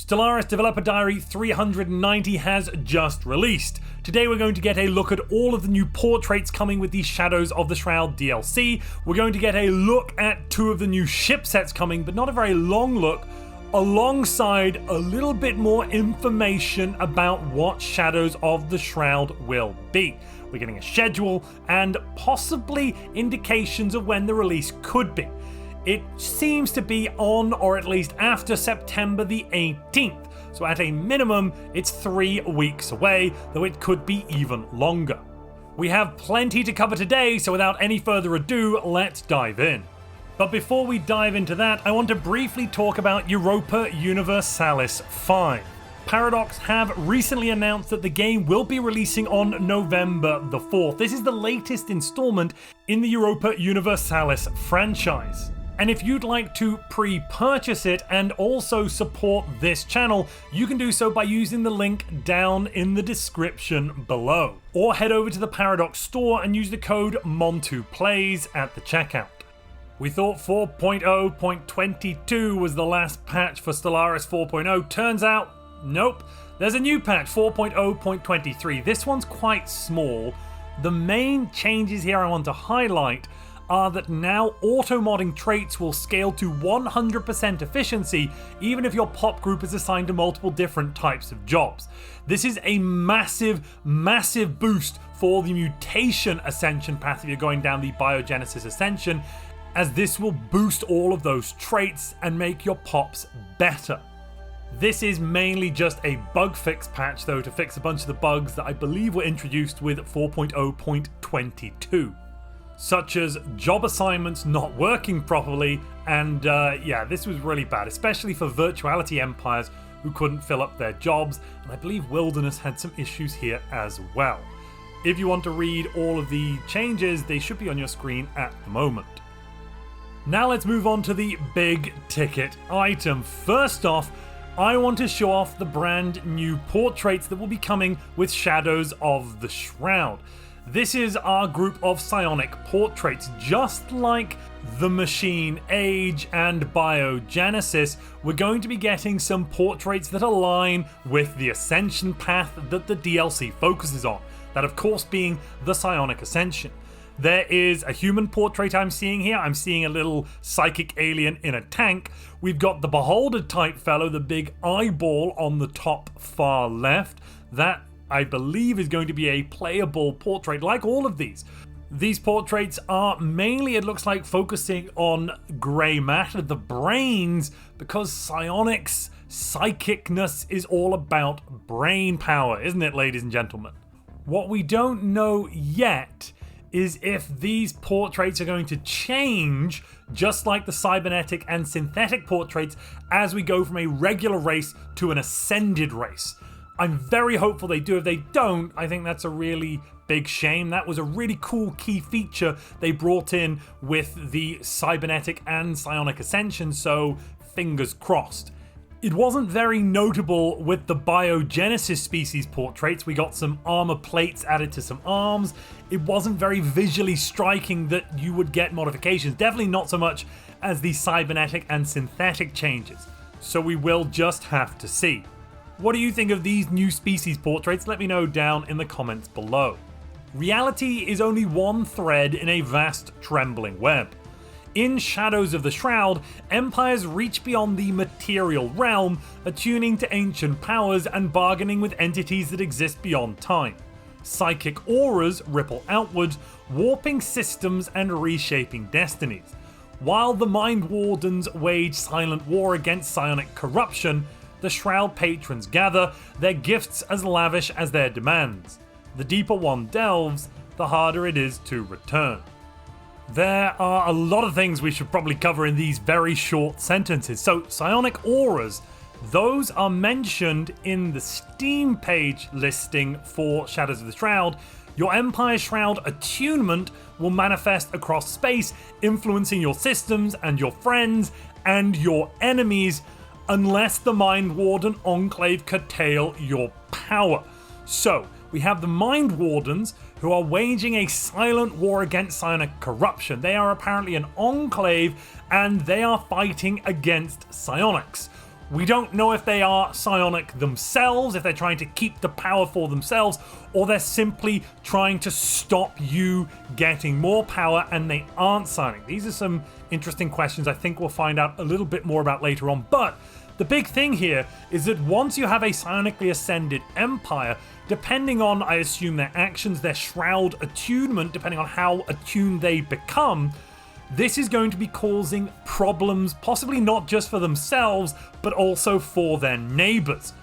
Stellaris Developer Diary 390 has just released. Today we're going to get a look at all of the new portraits coming with the Shadows of the Shroud DLC. We're going to get a look at two of the new shipsets coming, but not a very long look, alongside a little bit more information about what Shadows of the Shroud will be. We're getting a schedule and possibly indications of when the release could be. It seems to be on or at least after September the 18th, so at a minimum it's 3 weeks away, though it could be even longer. We have plenty to cover today, so without any further ado, let's dive in. But before we dive into that, I want to briefly talk about Europa Universalis 5. Paradox have recently announced that the game will be releasing on November the 4th. This is the latest installment in the Europa Universalis franchise. And if you'd like to pre-purchase it and also support this channel, you can do so by using the link down in the description below. Or head over to the Paradox store and use the code MONTUPLAYS at the checkout. We thought 4.0.22 was the last patch for Stellaris 4.0. Turns out, nope. There's a new patch, 4.0.23. This one's quite small. The main changes here I want to highlight are that now auto-modding traits will scale to 100% efficiency even if your pop group is assigned to multiple different types of jobs. This is a massive boost for the mutation ascension path if you're going down the biogenesis ascension, as this will boost all of those traits and make your pops better. This is mainly just a bug fix patch though, to fix a bunch of the bugs that I believe were introduced with 4.0.22. Such as job assignments not working properly, and yeah, this was really bad, especially for virtuality empires who couldn't fill up their jobs, and I believe Wilderness had some issues here as well. If you want to read all of the changes, they should be on your screen at the moment. Now let's move on to the big ticket item. First off, I want to show off the brand new portraits that will be coming with Shadows of the Shroud. This is our group of psionic portraits. Just like the Machine Age and Biogenesis, we're going to be getting some portraits that align with the Ascension path that the DLC focuses on. That of course being the Psionic Ascension. There is a human portrait I'm seeing here. I'm seeing a little psychic alien in a tank. We've got the Beholder type fellow, the big eyeball on the top far left. That I believe is going to be a playable portrait like all of these. These portraits are mainly, it looks like, focusing on grey matter, the brains, because psionics, psychicness is all about brain power, isn't it, ladies and gentlemen? What we don't know yet is if these portraits are going to change, just like the cybernetic and synthetic portraits, as we go from a regular race to an ascended race. I'm very hopeful they do. If they don't, I think that's a really big shame. That was a really cool key feature they brought in with the cybernetic and psionic ascension, so fingers crossed. It wasn't very notable with the biogenesis species portraits. We got some armor plates added to some arms. It wasn't very visually striking that you would get modifications. Definitely not so much as the cybernetic and synthetic changes. So we will just have to see. What do you think of these new species portraits? Let me know down in the comments below. Reality is only one thread in a vast trembling web. In Shadows of the Shroud, empires reach beyond the material realm, attuning to ancient powers and bargaining with entities that exist beyond time. Psychic auras ripple outwards, warping systems and reshaping destinies. While the Mind Wardens wage silent war against psionic corruption, the Shroud patrons gather, their gifts as lavish as their demands. The deeper one delves, the harder it is to return. There are a lot of things we should probably cover in these very short sentences. So, psionic auras, those are mentioned in the Steam page listing for Shadows of the Shroud. Your Empire Shroud attunement will manifest across space, influencing your systems and your friends and your enemies, unless the Mind Warden Enclave curtail your power. So, we have the Mind Wardens who are waging a silent war against psionic corruption. They are apparently an enclave and they are fighting against psionics. We don't know if they are psionic themselves, if they're trying to keep the power for themselves, or they're simply trying to stop you getting more power and they aren't psionic. These are some interesting questions I think we'll find out a little bit more about later on, but the big thing here is that once you have a psionically ascended empire, depending on, I assume, their actions, their Shroud attunement, depending on how attuned they become, this is going to be causing problems, possibly not just for themselves, but also for their neighbors.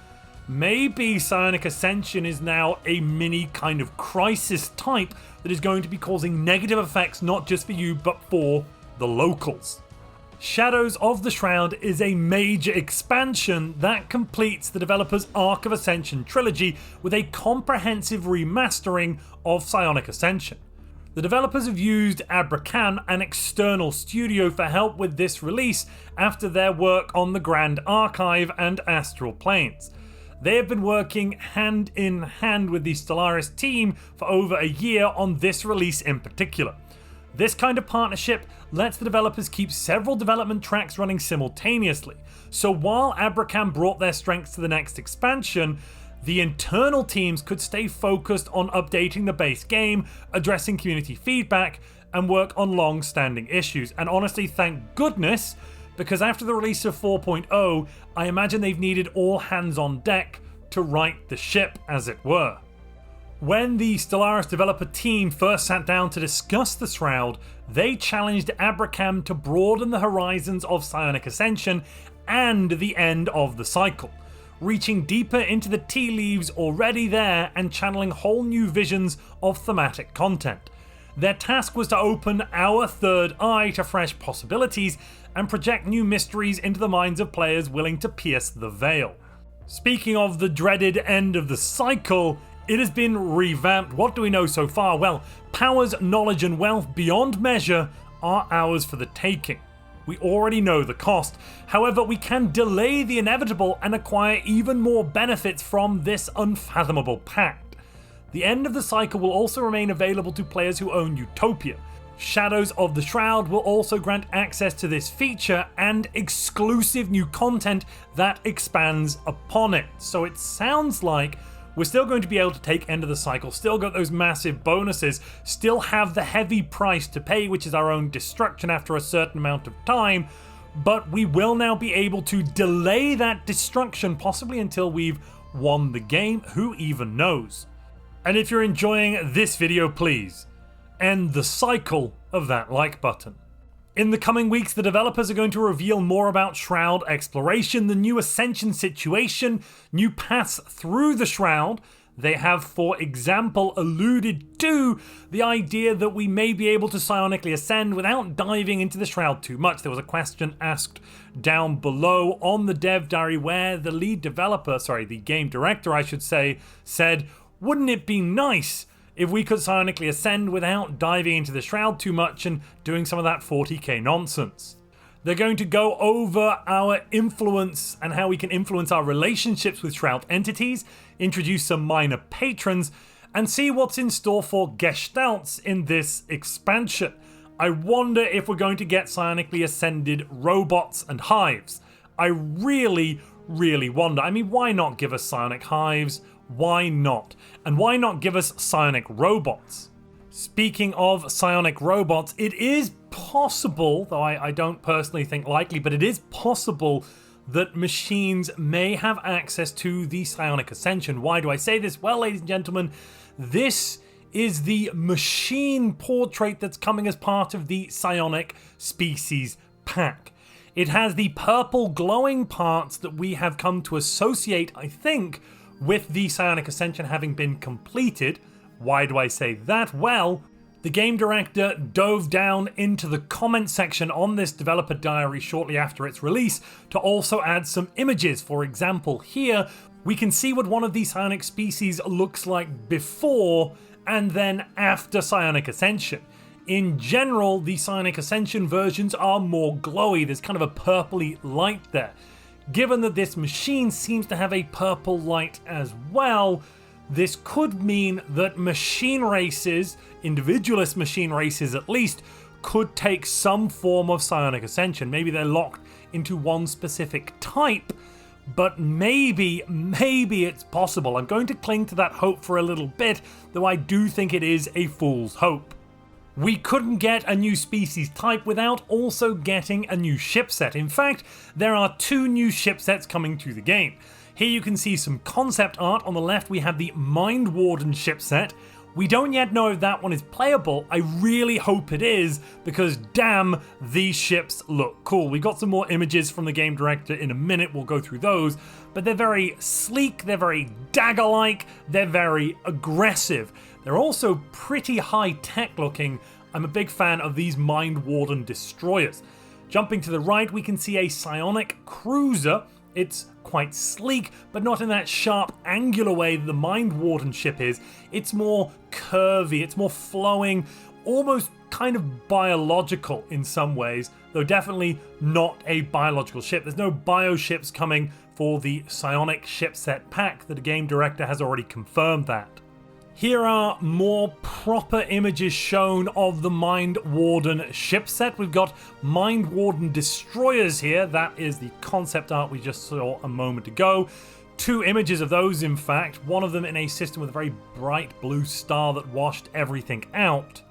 Maybe Psionic Ascension is now a mini kind of crisis type that is going to be causing negative effects not just for you, but for the locals. Shadows of the Shroud is a major expansion that completes the developers' Arc of Ascension trilogy with a comprehensive remastering of Psionic Ascension. The developers have used Abracam, an external studio, for help with this release after their work on the Grand Archive and Astral Planes. They have been working hand in hand with the Stellaris team for over a year on this release in particular. This kind of partnership lets the developers keep several development tracks running simultaneously, so while Abracam brought their strengths to the next expansion, the internal teams could stay focused on updating the base game, addressing community feedback, and work on long-standing issues. And honestly, thank goodness, because after the release of 4.0, I imagine they've needed all hands on deck to right the ship, as it were. When the Stellaris developer team first sat down to discuss the Shroud, they challenged Abracam to broaden the horizons of Psionic Ascension and the end of the cycle, reaching deeper into the tea leaves already there and channeling whole new visions of thematic content. Their task was to open our third eye to fresh possibilities and project new mysteries into the minds of players willing to pierce the veil. Speaking of the dreaded end of the cycle, it has been revamped. What do we know so far? Well, powers, knowledge and wealth beyond measure are ours for the taking. We already know the cost. However, we can delay the inevitable and acquire even more benefits from this unfathomable pact. The end of the cycle will also remain available to players who own Utopia. Shadows of the Shroud will also grant access to this feature and exclusive new content that expands upon it. So it sounds like we're still going to be able to take End of the Cycle, still got those massive bonuses, still have the heavy price to pay, which is our own destruction after a certain amount of time, but we will now be able to delay that destruction, possibly until we've won the game, who even knows. And if you're enjoying this video, please end the cycle of that like button. In the coming weeks, the developers are going to reveal more about Shroud exploration, the new Ascension situation, new paths through the Shroud. They have, for example, alluded to the idea that we may be able to psionically ascend without diving into the Shroud too much. There was a question asked down below on the dev diary where the the game director, I should say, said, wouldn't it be nice if we could psionically ascend without diving into the Shroud too much and doing some of that 40k nonsense? They're going to go over our influence and how we can influence our relationships with Shroud entities, introduce some minor patrons, and see what's in store for Gestalts in this expansion. I wonder if we're going to get psionically ascended robots and hives. I really wonder. I mean, why not give us psionic hives? Why not? And why not give us psionic robots? Speaking of psionic robots, it is possible, though I don't personally think likely, but it is possible that machines may have access to the Psionic Ascension. Why do I say this? Well, ladies and gentlemen, this is the machine portrait that's coming as part of the Psionic Species Pack. It has the purple glowing parts that we have come to associate, I think, with the Psionic Ascension having been completed. Why do I say that? Well, the game director dove down into the comment section on this developer diary shortly after its release to also add some images. For example, here we can see what one of these psionic species looks like before and then after Psionic Ascension. In general, the Psionic Ascension versions are more glowy. There's kind of a purpley light there. Given that this machine seems to have a purple light as well, this could mean that machine races, individualist machine races at least, could take some form of Psionic Ascension. Maybe they're locked into one specific type, but maybe it's possible. I'm going to cling to that hope for a little bit, though I do think it is a fool's hope. We couldn't get a new species type without also getting a new shipset. In fact, there are 2 new shipsets coming to the game. Here you can see some concept art. On the left we have the Mind Warden shipset. We don't yet know if that one is playable. I really hope it is, because damn, these ships look cool. We got some more images from the game director in a minute, we'll go through those, but they're very sleek, they're very dagger-like, they're very aggressive. They're also pretty high-tech looking. I'm a big fan of these Mind Warden destroyers. Jumping to the right, we can see a psionic cruiser. It's quite sleek, but not in that sharp, angular way the Mind Warden ship is. It's more curvy, it's more flowing, almost kind of biological in some ways, though definitely not a biological ship. There's no bioships coming for the Psionic shipset pack. The game director has already confirmed that. Here are more proper images shown of the Mind Warden shipset. We've got Mind Warden destroyers here. That is the concept art we just saw a moment ago. 2 images of those, in fact. One of them in a system with a very bright blue star that washed everything out.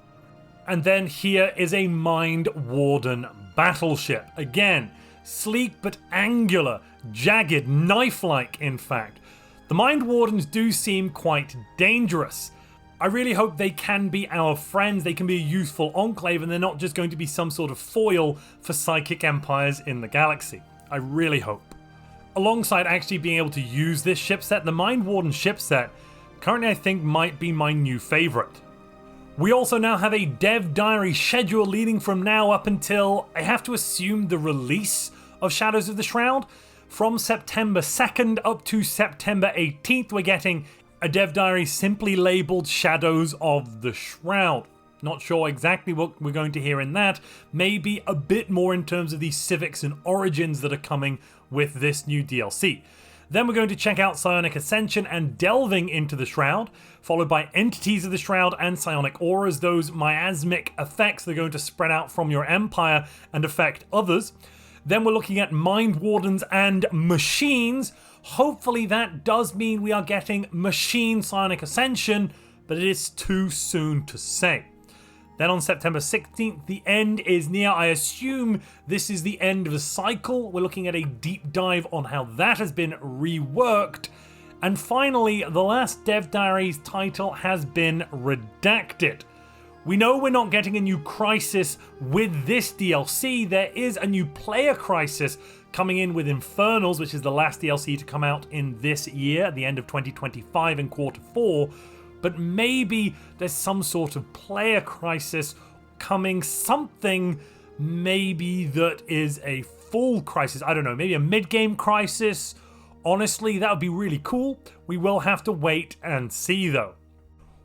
And then here is a Mind Warden battleship. Again, sleek but angular, jagged, knife-like, in fact. The Mind Wardens do seem quite dangerous. I really hope they can be our friends, they can be a useful enclave, and they're not just going to be some sort of foil for psychic empires in the galaxy. I really hope. Alongside actually being able to use this shipset, the Mind Warden shipset currently I think might be my new favourite. We also now have a dev diary schedule leading from now up until, I have to assume, the release of Shadows of the Shroud. From September 2nd up to September 18th, we're getting a dev diary simply labelled Shadows of the Shroud. Not sure exactly what we're going to hear in that. Maybe a bit more in terms of the civics and origins that are coming with this new DLC. Then we're going to check out Psionic Ascension and delving into the Shroud, followed by Entities of the Shroud and Psionic Auras, those miasmic effects that are going to spread out from your empire and affect others. Then we're looking at Mind Wardens and Machines. Hopefully that does mean we are getting Machine Psionic Ascension, but it is too soon to say. Then on September 16th, the end is near. I assume this is the end of a cycle. We're looking at a deep dive on how that has been reworked. And finally, the last Dev Diaries title has been redacted. We know we're not getting a new Crisis with this DLC. There is a new player Crisis coming in with Infernals, which is the last DLC to come out in this year, at the end of 2025 in Q4. But maybe there's some sort of player Crisis coming, something maybe that is a full Crisis. I don't know, maybe a mid-game Crisis. Honestly, that would be really cool. We will have to wait and see though.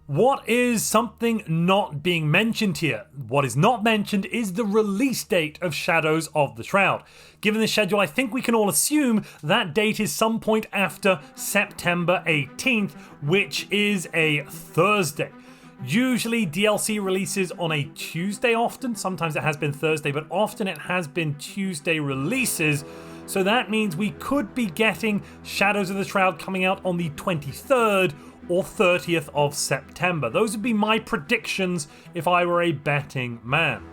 What is something not being mentioned here? What is not mentioned is the release date of Shadows of the Shroud. Given the schedule, I think we can all assume that date is some point after September 18th, which is a Thursday. Usually DLC releases on a Tuesday often. Sometimes it has been Thursday, but often it has been Tuesday releases. So that means we could be getting Shadows of the Shroud coming out on the 23rd or 30th of September. Those would be my predictions if I were a betting man.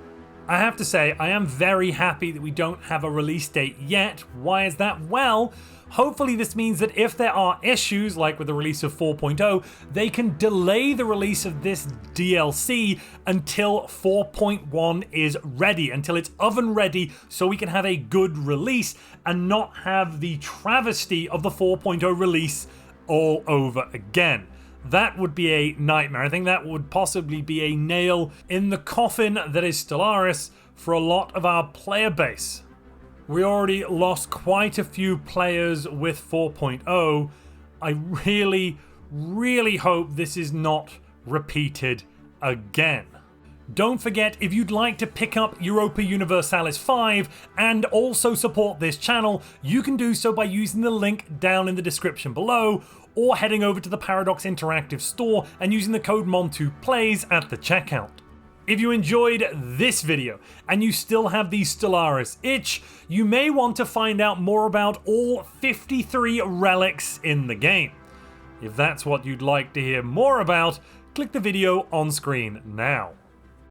I have to say, I am very happy that we don't have a release date yet. Why is that? Well, hopefully this means that if there are issues, like with the release of 4.0, they can delay the release of this DLC until 4.1 is ready, until it's oven ready, so we can have a good release and not have the travesty of the 4.0 release all over again. That would be a nightmare. I think that would possibly be a nail in the coffin that is Stellaris for a lot of our player base. We already lost quite a few players with 4.0. I really hope this is not repeated again. Don't forget, if you'd like to pick up Europa Universalis 5 and also support this channel, you can do so by using the link down in the description below, or heading over to the Paradox Interactive store and using the code MONTUPLAYS at the checkout. If you enjoyed this video and you still have the Stellaris itch, you may want to find out more about all 53 relics in the game. If that's what you'd like to hear more about, click the video on screen now.